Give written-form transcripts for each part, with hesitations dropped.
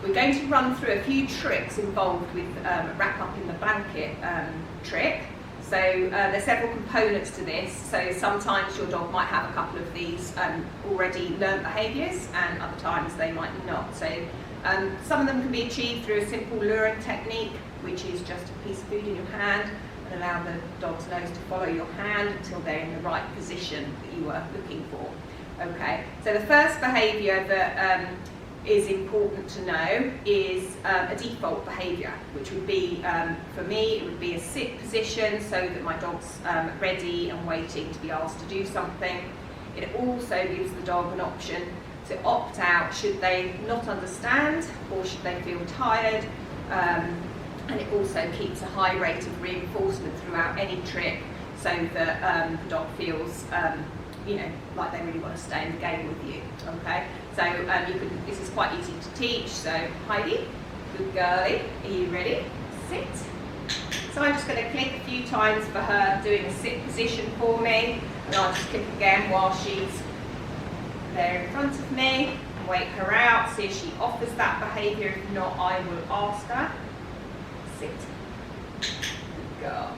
we're going to run through a few tricks involved with wrap up in the blanket trick. So there's several components to this, so sometimes your dog might have a couple of these already learned behaviours, and other times they might not. So some of them can be achieved through a simple luring technique, which is just a piece of food in your hand and allow the dog's nose to follow your hand until they're in the right position that you were looking for. Okay, so the first behaviour that is important to know is a default behaviour, which would be, for me, it would be a sit position so that my dog's ready and waiting to be asked to do something. It also gives the dog an option to opt out should they not understand or should they feel tired, and it also keeps a high rate of reinforcement throughout any trick so that the dog feels you know, like they really want to stay in the game with you. Okay, so this is quite easy to teach. So Heidi, good girlie, are you ready? Sit. So I'm just going to click a few times for her doing a sit position for me, and I'll just click again while she's there in front of me, wait her out, see if she offers that behaviour. If not, I will ask her. Sit. Good girl.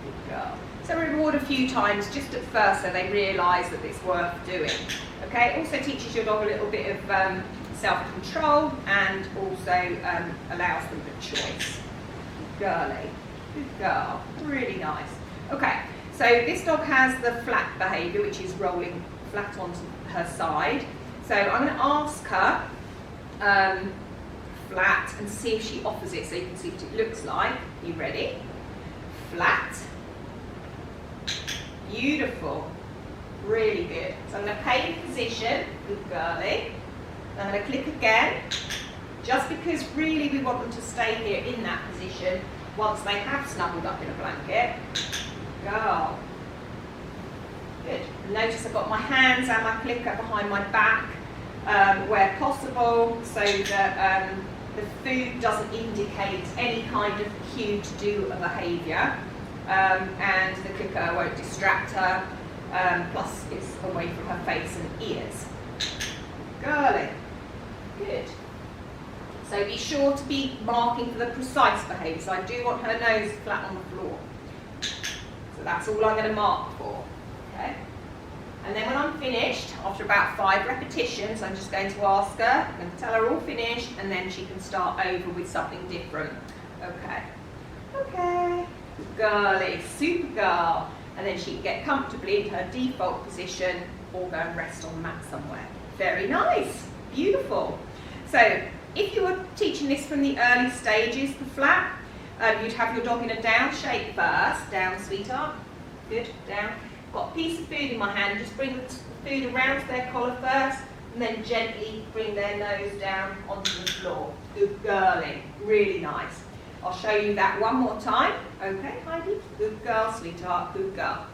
Good girl. So reward a few times just at first so they realise that it's worth doing. Okay, also teaches your dog a little bit of self-control and also allows them a choice. Good girlie, good girl, really nice. Okay, so this dog has the flat behaviour, which is rolling flat onto her side. So I'm going to ask her flat and see if she offers it so you can see what it looks like. Are you ready? Flat. Beautiful, really good. So I'm going to pay the position, good girlie. I'm going to click again, just because really we want them to stay here in that position once they have snuggled up in a blanket. Go. Good. Notice I've got my hands and my clicker behind my back where possible, so that the food doesn't indicate any kind of cue to do a behaviour. And the clicker won't distract her, plus it's away from her face and ears. Girlie. Good. So be sure to be marking for the precise behaviour. So I do want her nose flat on the floor. So that's all I'm going to mark for. Okay. And then when I'm finished, after about 5 repetitions, I'm just going to ask her, I'm going to tell her all finished, and then she can start over with something different. Okay. Okay. Good girlie, super girl. And then she can get comfortably into her default position or go and rest on the mat somewhere. Very nice, beautiful. So if you were teaching this from the early stages, the flat, you'd have your dog in a down shape first. Down, sweetheart. Good, down. Got a piece of food in my hand, just bring the food around to their collar first, and then gently bring their nose down onto the floor. Good girlie, really nice. I'll show you that one more time. Okay, Heidi? Good girl, sweetheart, good girl.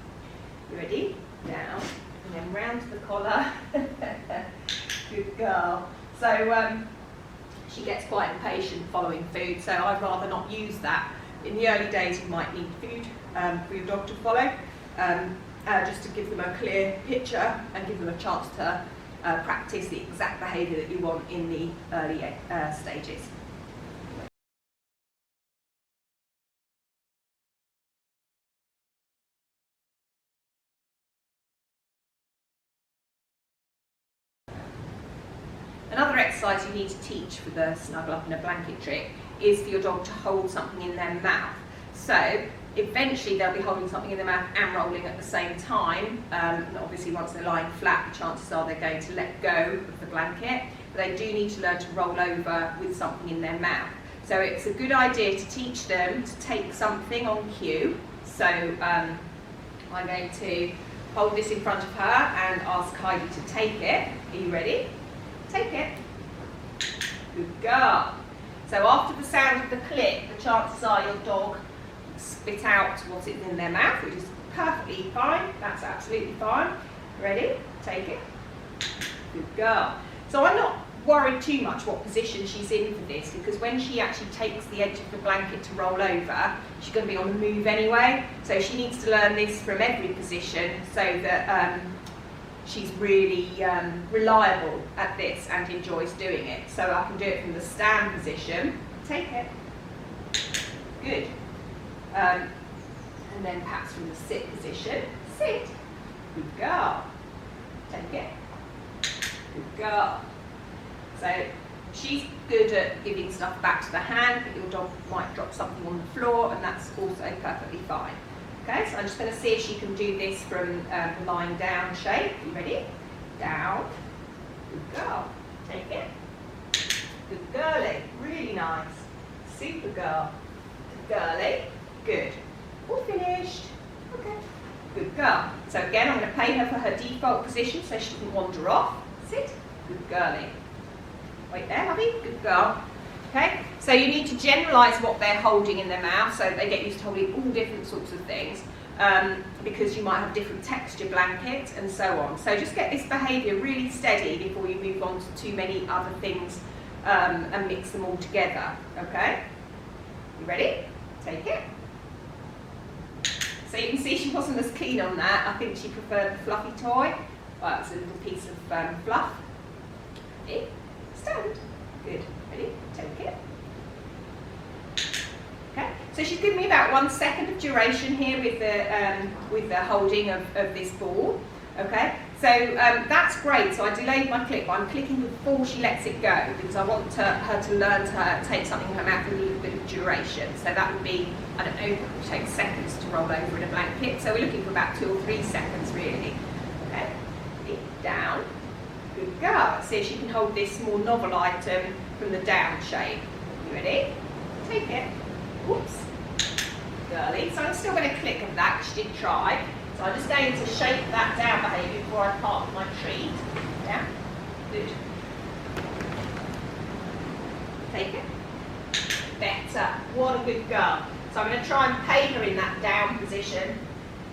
You ready? Down, and then round to the collar. Good girl. So she gets quite impatient following food, so I'd rather not use that. In the early days, you might need food for your dog to follow, just to give them a clear picture and give them a chance to practice the exact behaviour that you want in the early stages. Another exercise you need to teach for the snuggle up in a blanket trick is for your dog to hold something in their mouth. So eventually they'll be holding something in their mouth and rolling at the same time. And obviously once they're lying flat, the chances are they're going to let go of the blanket, but they do need to learn to roll over with something in their mouth. So it's a good idea to teach them to take something on cue. So I'm going to hold this in front of her and ask Heidi to take it. Are you ready? Take it. Good girl. So after the sound of the click, the chances are your dog spit out what's in their mouth, which is perfectly fine. That's absolutely fine. Ready? Take it. Good girl. So I'm not worried too much what position she's in for this, because when she actually takes the edge of the blanket to roll over, she's going to be on the move anyway. So she needs to learn this from every position so that she's really reliable at this and enjoys doing it. So I can do it from the stand position. Take it. Good. And then perhaps from the sit position. Sit. Good girl. Take it. Good girl. So she's good at giving stuff back to the hand, but your dog might drop something on the floor, and that's also perfectly fine. Okay, so I'm just going to see if she can do this from the lying down shape. You ready? Down. Good girl. Take it. Good girlie. Really nice. Super girl. Good girlie. Good. All finished. Okay. Good girl. So again, I'm going to pay her for her default position so she doesn't wander off. Sit. Good girlie. Wait there, hubby. Good girl. Okay, so you need to generalise what they're holding in their mouth so they get used to holding all different sorts of things because you might have different texture blankets and so on. So just get this behaviour really steady before you move on to too many other things and mix them all together. Okay, you ready? Take it. So you can see she wasn't as keen on that. I think she preferred the fluffy toy. Well, it's a little piece of fluff. Ready? Stand. Good. Ready? Take it. Okay. So she's given me about 1 second of duration here with the holding of this ball. Okay. So that's great. So I delayed my click, but I'm clicking before she lets it go because I want her to learn to take something in her mouth with a little bit of duration. So that would be, I don't know, it would take seconds to roll over in a blanket. So we're looking for about 2 or 3 seconds really. Okay. Down. Good girl. See if she can hold this more novel item from the down shape. You ready? Take it. Whoops. Girly. So I'm still going to click of that because she did try. So I'm just going to shape that down behaviour before I part my treat. Down. Good. Take it. Better. What a good girl. So I'm going to try and pay her in that down position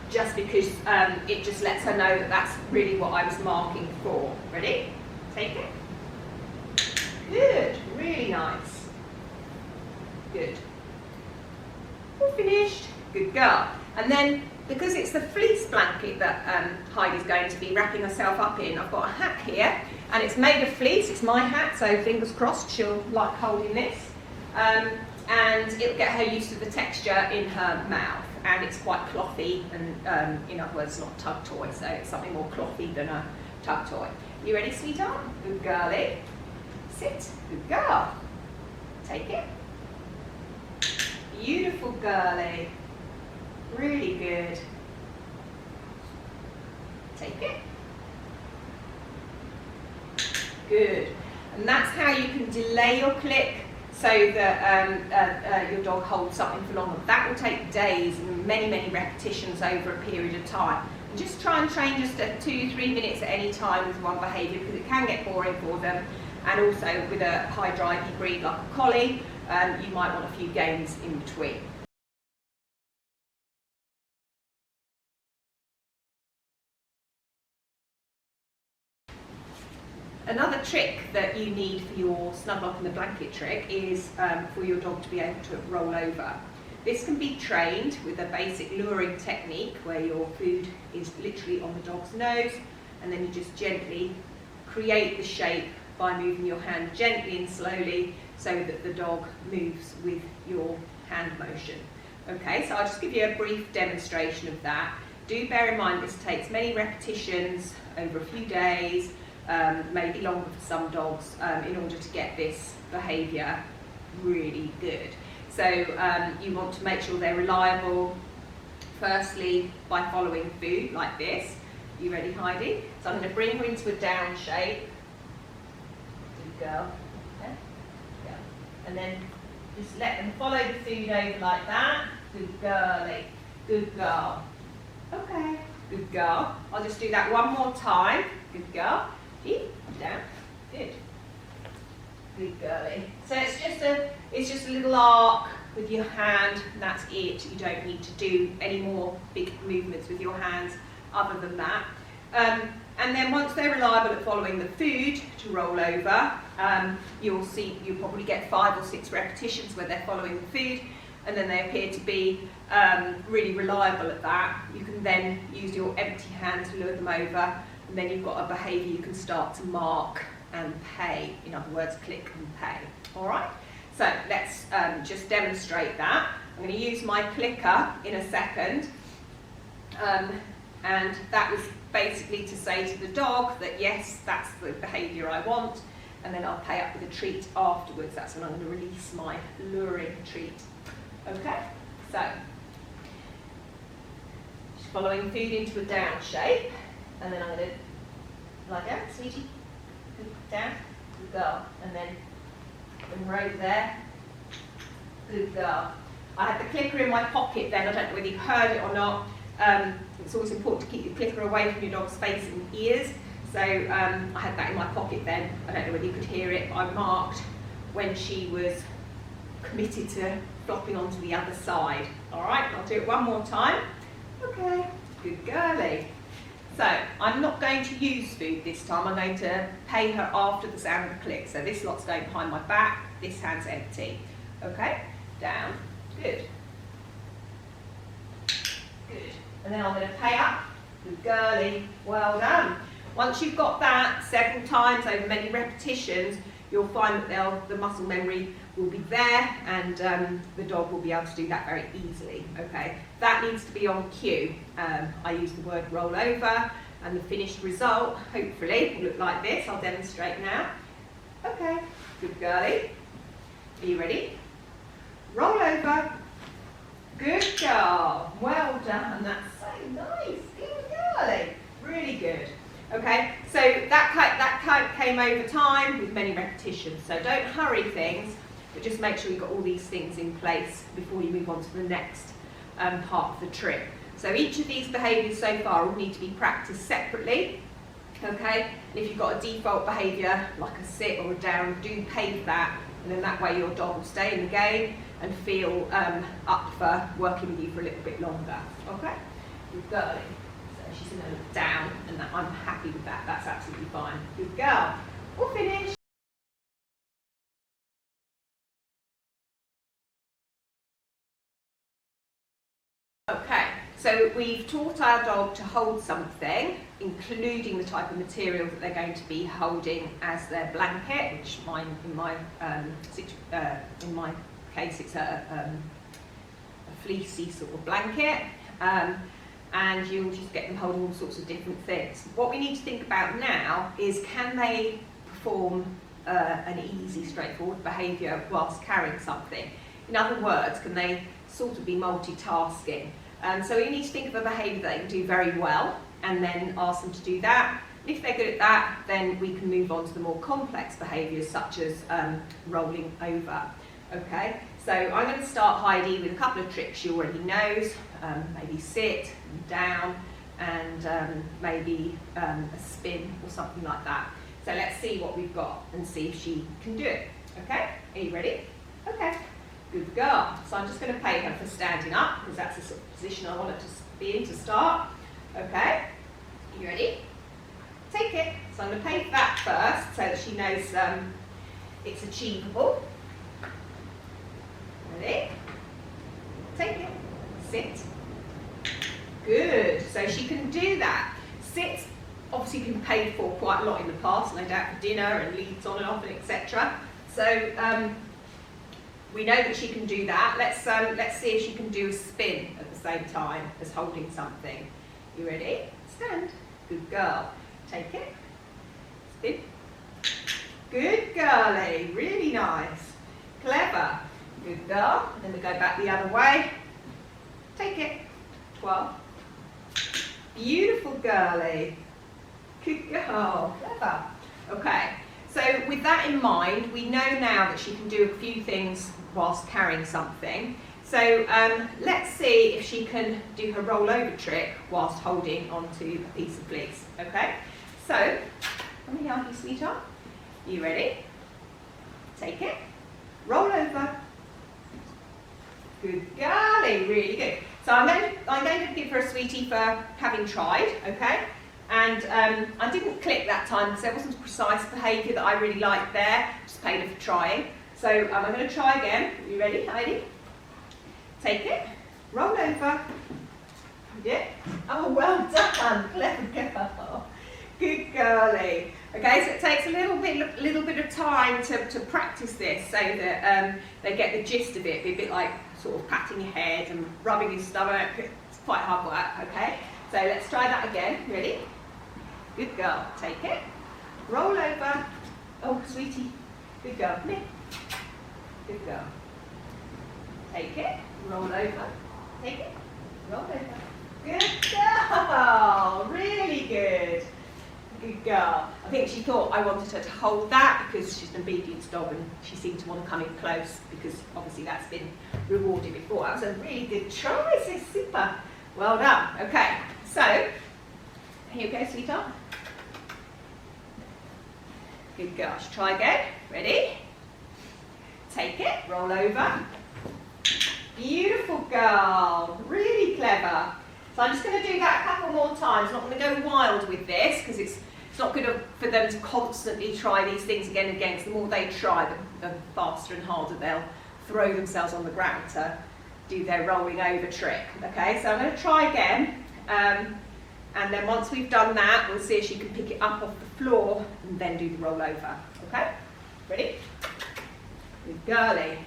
just because it just lets her know that that's really what I was marking for. Ready? Take it. Good. Really nice. Good. All finished. Good girl. And then, because it's the fleece blanket that Heidi's going to be wrapping herself up in, I've got a hat here, and it's made of fleece. It's my hat, so fingers crossed she'll like holding this. And it'll get her used to the texture in her mouth. And it's quite clothy, and in other words, not a tug toy, so it's something more clothy than a tug toy. You ready, sweetheart? Good girlie. Sit. Good girl. Take it. Beautiful girlie. Really good. Take it. Good. And that's how you can delay your click so that your dog holds something for longer. That will take days and many, many repetitions over a period of time. And just try and train just 2-3 minutes at any time with one behaviour because it can get boring for them. And also with a high drivey breed like a collie, you might want a few games in between. Another trick that you need for your snuggle up in the blanket trick is for your dog to be able to roll over. This can be trained with a basic luring technique where your food is literally on the dog's nose and then you just gently create the shape by moving your hand gently and slowly so that the dog moves with your hand motion. Okay, so I'll just give you a brief demonstration of that. Do bear in mind this takes many repetitions over a few days, maybe longer for some dogs, in order to get this behaviour really good. So you want to make sure they're reliable, firstly by following food like this. You ready, Heidi? So I'm going to bring her into a down shape. Good girl. Yeah. Yeah. And then just let them follow the food over like that. Good girlie. Good girl. Okay. Good girl. I'll just do that one more time. Good girl. Down. Good. Good girlie. So it's just a little arc with your hand, and that's it. You don't need to do any more big movements with your hands other than that. And then once they're reliable at following the food to roll over, you'll probably get 5 or 6 repetitions where they're following the food, and then they appear to be really reliable at that. You can then use your empty hand to lure them over and then you've got a behaviour you can start to mark and pay. In other words, click and pay. All right? So let's just demonstrate that. I'm going to use my clicker in a second. And that was basically to say to the dog that yes, that's the behaviour I want, and then I'll pay up with a treat afterwards. That's when I'm going to release my luring treat. Okay, so she's following food into a down shape, and then I'm going to lie down, sweetie, good, down, good girl, and then over there, good girl. I had the clicker in my pocket then, I don't know whether you heard it or not. It's always important to keep your clicker away from your dog's face and ears. So I had that in my pocket then. I don't know whether you could hear it, but I marked when she was committed to flopping onto the other side. All right, I'll do it one more time. Okay, good girlie. So I'm not going to use food this time. I'm going to pay her after the sound of the click. So this lot's going behind my back, this hand's empty. Okay, down, good. Good. And then I'm going to pay up. Good girlie. Well done. Once you've got that 7 times over many repetitions, you'll find that the muscle memory will be there, and the dog will be able to do that very easily. Okay. That needs to be on cue. I use the word roll over, and the finished result, hopefully, will look like this. I'll demonstrate now. Okay. Good girlie. Are you ready? Roll over. Good girl. Well done. That's so nice. Good girlie. Really good. Okay, so that came over time with many repetitions. So don't hurry things, but just make sure you've got all these things in place before you move on to the next part of the trick. So each of these behaviours so far will need to be practiced separately. Okay, and if you've got a default behaviour like a sit or a down, do pay for that, and then that way your dog will stay in the game and feel up for working with you for a little bit longer. Okay? Good girlie. So she's going to look down, and I'm happy with that. That's absolutely fine. Good girl. We'll finish. Okay, so we've taught our dog to hold something, including the type of material that they're going to be holding as their blanket, which in my case it's a fleecy sort of blanket, and you'll just get them holding all sorts of different things. What we need to think about now is, can they perform an easy, straightforward behaviour whilst carrying something? In other words, can they sort of be multitasking? So you need to think of a behaviour that they can do very well, and then ask them to do that. If they're good at that, then we can move on to the more complex behaviours, such as rolling over. Okay, so I'm going to start Heidi with a couple of tricks she already knows, maybe sit, down, and maybe a spin or something like that. So let's see what we've got and see if she can do it. Okay, are you ready? Okay, good girl. So I'm just going to pay her for standing up, because that's the sort of position I want her to be in to start. Okay, are you ready? Take it. So I'm going to pay for that first, so that she knows it's achievable. Ready? Take it. Sit. Good. So she can do that. Sit, obviously been paid for quite a lot in the past, no doubt, for dinner and leads on and off and etc. So we know that she can do that. Let's see if she can do a spin at the same time as holding something. You ready? Stand. Good girl. Take it. Spin. Good girlie. Really nice. Clever. Good girl. Then we go back the other way. Take it. 12. Beautiful girlie. Good girl. Clever. Okay. So with that in mind, we know now that she can do a few things whilst carrying something. So let's see if she can do her rollover trick whilst holding onto a piece of fleece. Okay. So let me help you, sweetheart. You ready? Take it. Roll over. Good girlie, really good. So I'm going to give her a sweetie for having tried, okay? And I didn't click that time because there wasn't a precise behaviour that I really liked there. Just paid her for trying. So I'm going to try again. Are you ready, Heidi? Take it. Roll over. Yeah. Oh, well done. Clever girl. Good girlie. Okay, so it takes a little bit of time to practice this so that they get the gist of it. Be a bit like sort of patting your head and rubbing your stomach. It's quite hard work, okay? So let's try that again. Ready? Good girl. Take it. Roll over. Oh, sweetie. Good girl. Come here. Good girl. Take it. Roll over. Take it. Roll over. Good girl. Really good. Good girl. I think she thought I wanted her to hold that because she's an obedience dog and she seemed to want to come in close because obviously that's been rewarded before. That was a really good try, so super. Well done. Okay, so here you go, sweetheart. Good girl. Let's try again. Ready? Take it. Roll over. Beautiful girl. Really clever. So I'm just going to do that a couple more times. I'm not going to go wild with this because it's not good for them to constantly try these things again and again, because the more they try, the faster and harder they'll throw themselves on the ground to do their rolling over trick. Okay, so I'm going to try again, and then once we've done that, we'll see if she can pick it up off the floor and then do the roll over. Okay, ready? Good girlie.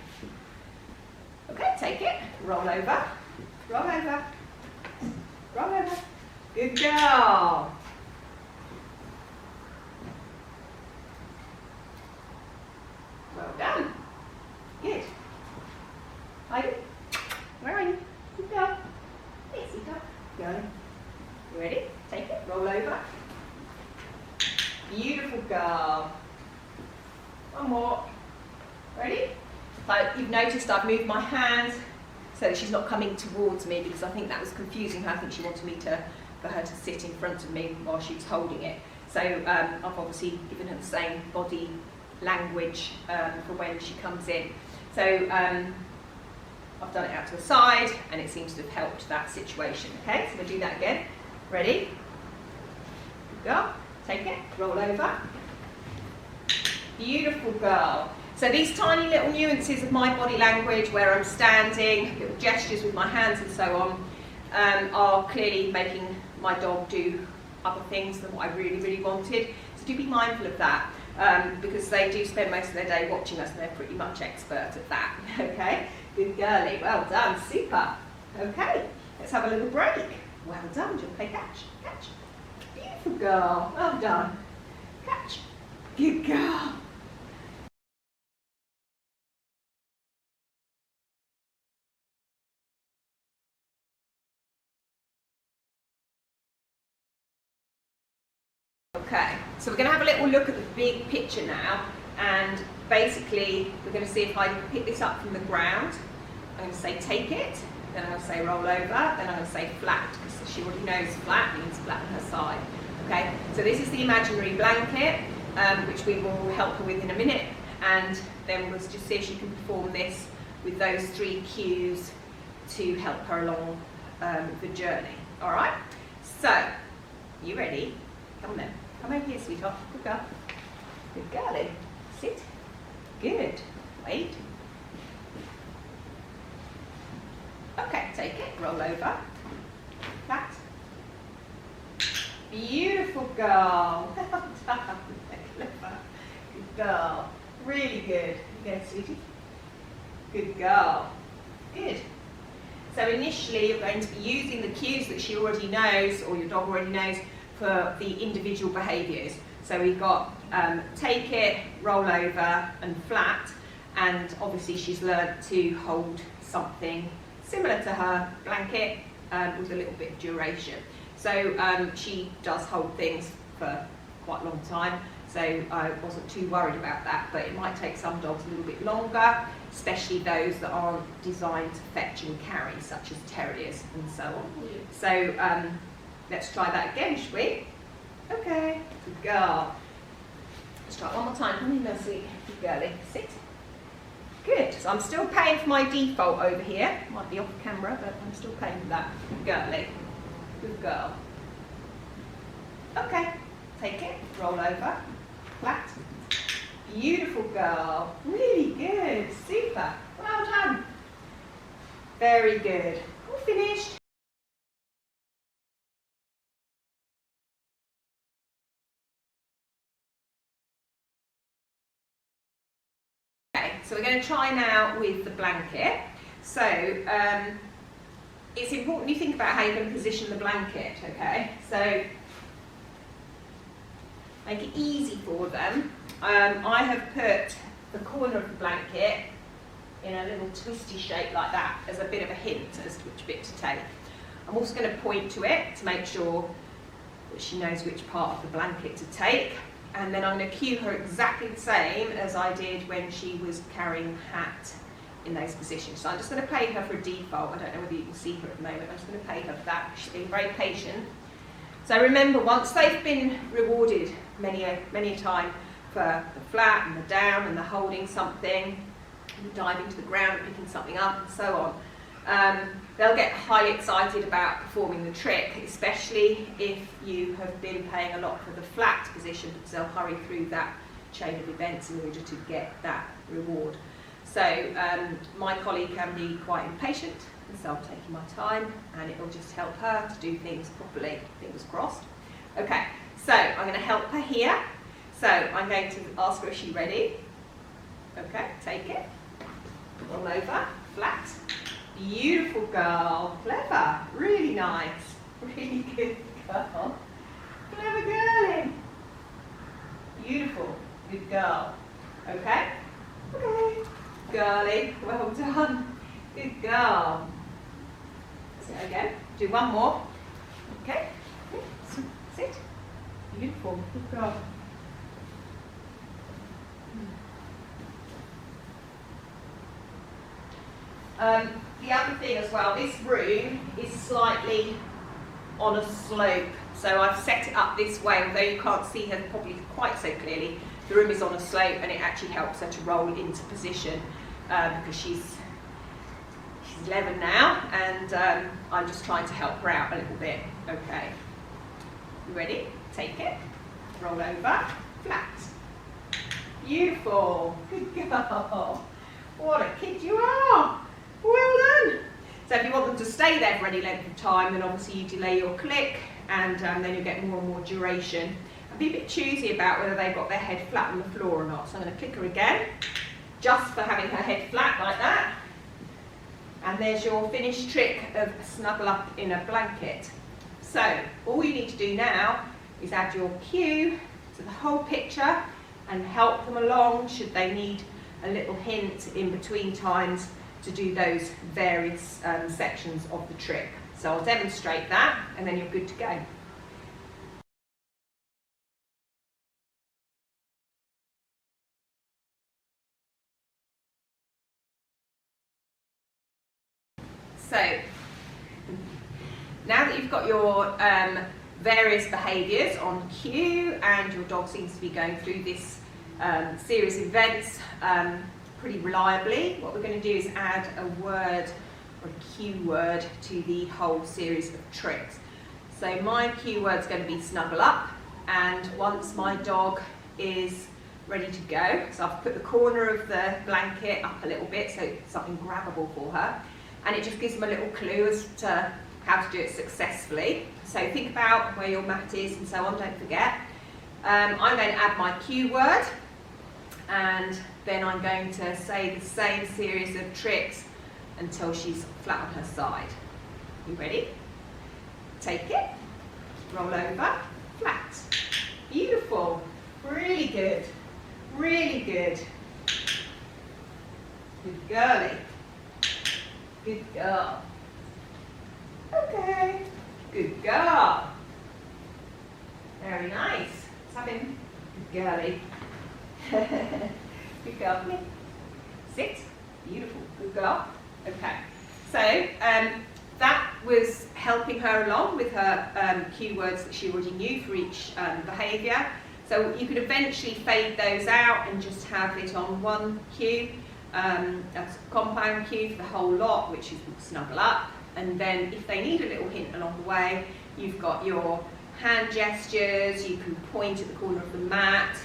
Okay, take it, roll over, roll over, roll over. Good girl. Well done. Good. Heidi, where are you? Good girl. Yes, you go. Girlie. You ready? Take it. Roll over. Beautiful girl. One more. Ready? So you've noticed I've moved my hands so that she's not coming towards me because I think that was confusing her. I think she wanted me for her to sit in front of me while she was holding it. So I've obviously given her the same body language for when she comes in. So I've done it out to the side and it seems to have helped that situation. Okay, so we'll do that again. Ready? Good girl. Take it. Roll over. Beautiful girl. So these tiny little nuances of my body language where I'm standing, little gestures with my hands and so on, are clearly making my dog do other things than what I really, really wanted. So do be mindful of that. Because they do spend most of their day watching us and they're pretty much expert at that. Okay, good girlie, well done, super. Okay, let's have a little break. Well done, do you want to play catch? Catch. Beautiful girl, well done. Catch. Good girl. Okay, so we're going to have a little look at the big picture now, and basically we're going to see if I can pick this up from the ground. I'm going to say take it, then I'm going to say roll over, then I'm going to say flat, because she already knows flat means flat on her side. Okay, so this is the imaginary blanket, which we will help her with in a minute, and then we'll just see if she can perform this with those 3 cues to help her along the journey. All right, so you ready? Come on then. Come over here, sweetheart. Good girl. Good girlie. Sit. Good. Wait. Okay, take it. Roll over. Flat. Beautiful girl. Well done. Clever. Good girl. Really good. Again, sweetie. Good girl. Good. So initially you're going to be using the cues that she already knows, or your dog already knows, for the individual behaviours. So we've got take it, roll over and flat, and obviously she's learned to hold something similar to her blanket with a little bit of duration. So she does hold things for quite a long time, so I wasn't too worried about that, but it might take some dogs a little bit longer, especially those that aren't designed to fetch and carry, such as terriers and so on. So let's try that again, shall we? Okay, good girl. Let's try it one more time. Come in there, sweet. Good girlie. Sit. Good. So I'm still paying for my default over here. Might be off camera, but I'm still paying for that. Good girlie. Good girl. Okay. Take it. Roll over. Flat. Beautiful girl. Really good. Super. Well done. Very good. All finished. so we're going to try now with the blanket. So it's important you think about how you're going to position the blanket, okay? So make it easy for them. I have put the corner of the blanket in a little twisty shape like that as a bit of a hint as to which bit to take. I'm also going to point to it to make sure that she knows which part of the blanket to take, and then I'm going to cue her exactly the same as I did when she was carrying the hat in those positions. So I'm just going to play her for a default. I don't know whether you can see her at the moment. I'm just going to play her for that. She's being very patient. So remember, once they've been rewarded many a time for the flat and the down and the holding something, diving to the ground and picking something up and so on, they'll get highly excited about performing the trick, especially if you have been paying a lot for the flat position, because they'll hurry through that chain of events in order to get that reward. So my colleague can be quite impatient, and so I'm taking my time, and it will just help her to do things properly, fingers crossed. Okay, so I'm going to help her here. So I'm going to ask her if she's ready. Okay, take it, roll over, flat. Beautiful girl, clever, really nice, really good girl, clever girlie. Beautiful, good girl. Okay, okay, girlie, well done, good girl. So again, do one more. Okay, sit, beautiful, good girl. The other thing as well, this room is slightly on a slope, so I've set it up this way, although you can't see her probably quite so clearly. The room is on a slope, and it actually helps her to roll into position because she's 11 now, and I'm just trying to help her out a little bit. Okay, you ready? Take it, roll over, flat. Beautiful, good girl. What a kid you are. Well done. So if you want them to stay there for any length of time, then obviously you delay your click, and then you'll get more and more duration. And be a bit choosy about whether they've got their head flat on the floor or not. So I'm going to click her again, just for having her head flat like that. And there's your finished trick of snuggle up in a blanket. So all you need to do now is add your cue to the whole picture and help them along should they need a little hint in between times to do those various sections of the trick. So I'll demonstrate that, and then you're good to go. So now that you've got your various behaviours on cue, and your dog seems to be going through this series of events pretty reliably, what we're going to do is add a word or a cue word to the whole series of tricks. So my cue word is going to be snuggle up, and once my dog is ready to go, so I've put the corner of the blanket up a little bit so it's something grabbable for her, and it just gives them a little clue as to how to do it successfully. So think about where your mat is and so on, don't forget. I'm going to add my cue word, and then I'm going to say the same series of tricks until she's flat on her side. You ready? Take it, roll over, flat. Beautiful, really good, really good. Good girlie, good girl. Okay, good girl. Very nice. Let's have him. Good girlie. Good girl. Come here. Sit. Beautiful. Good girl. Okay. So that was helping her along with her cue words that she already knew for each behaviour. So you could eventually fade those out and just have it on one cue. That's a compound cue for the whole lot, which is snuggle up. And then if they need a little hint along the way, you've got your hand gestures, you can point at the corner of the mat,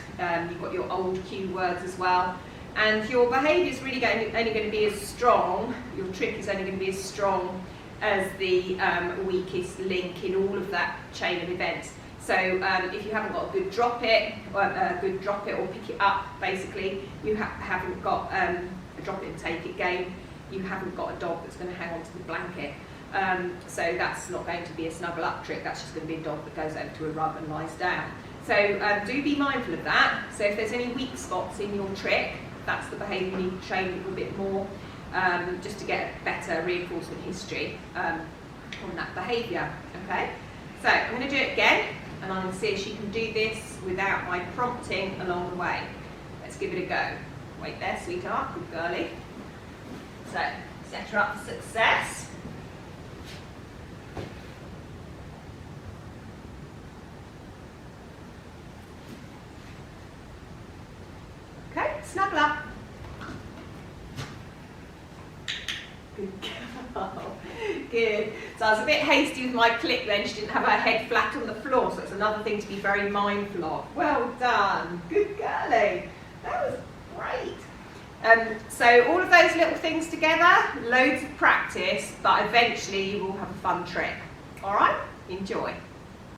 you've got your old cue words as well. And your behaviour is really only going to be as strong, your trick is only going to be as strong as the weakest link in all of that chain of events. So if you haven't got a good drop it or pick it up, basically, you haven't got a drop it and take it game, you haven't got a dog that's going to hang onto the blanket. So that's not going to be a snuggle up trick, that's just going to be a dog that goes over to a rug and lies down. So do be mindful of that. So if there's any weak spots in your trick, that's the behaviour you need to train a little bit more, just to get a better reinforcement history on that behaviour. Okay, so I'm going to do it again, and I'm going to see if she can do this without my prompting along the way. Let's give it a go. Wait there, sweetheart, good girlie. So set her up for success. Okay, snuggle up. Good girl. Good. So I was a bit hasty with my click then. She didn't have her head flat on the floor, so it's another thing to be very mindful of. Well done. Good girlie. That was great. So all of those little things together, loads of practice, but eventually you will have a fun trick. All right? Enjoy.